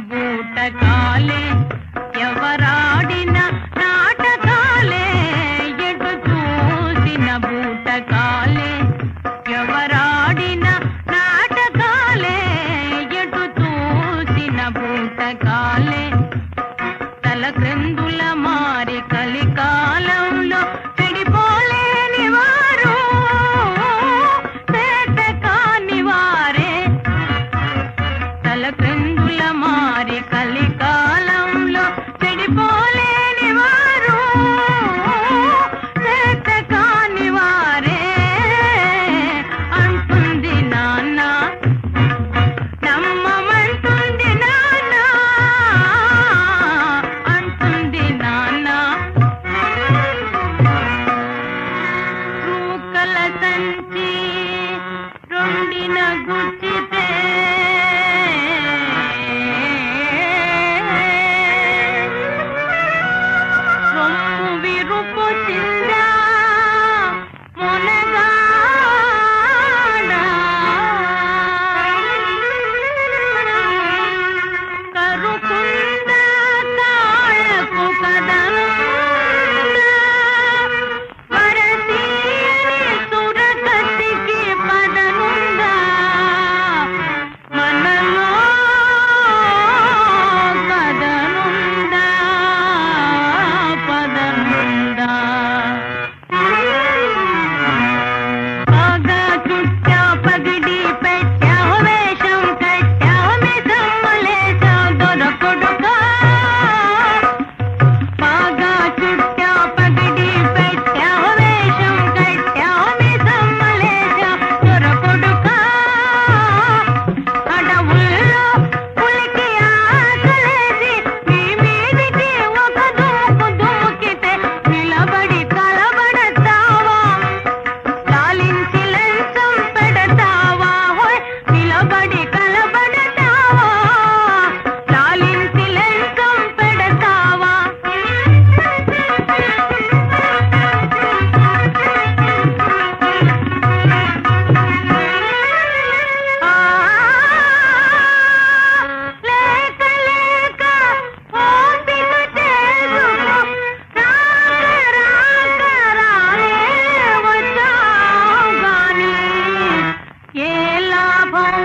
బూటకాలే ఎవరాడిన నాటకాలే ఎటు చూసిన బూటకాలే ఎవరాడిన నాటకాలే ఎటు చూసిన బూటకాలే తల క్రిందుల మారి కలికాలంలో చెడిపోలేని వారు పేట కాని వారే తల క్రిందుల మారి కలికాలంలో చెడిపోలేని వారు పేట కాని వారే అంటుంది నాన్న నమ్మమంటుంది నాన్న అంటుంది నాన్న రూకల సంచి రొండిన గుచ్చితే రొమ్ము విరుపు చిందా మొనగాడ కరుకుంద కాళ్ళకు కదనుంద వరసీని సురగతికి పదనుందా మనలో కదనుందా పదనుందా బాగా చుట్టా పగిడి పెట్టావు వేషం కట్టావు మిసమ్మలేసావు దొరకొడుకా బాగా చుట్టా పగిడి పెట్టావు వేషం కట్టావు మిసమ్మలేసావు దొరకొడుకా అడవుల్లో పులికి ఆకలేసి నీ మీదికి ఒక దుముకు దుముకితే నిలబడి కలబడతావా లాలించి లంచం పెడతావా హోయ్ నిలబడి కలబడతావా లాలించి లంచం పెడతావా లేక లేక ఓపిక చేసుకో రాక రాలే వచ్చావు గాని ఏ లాభం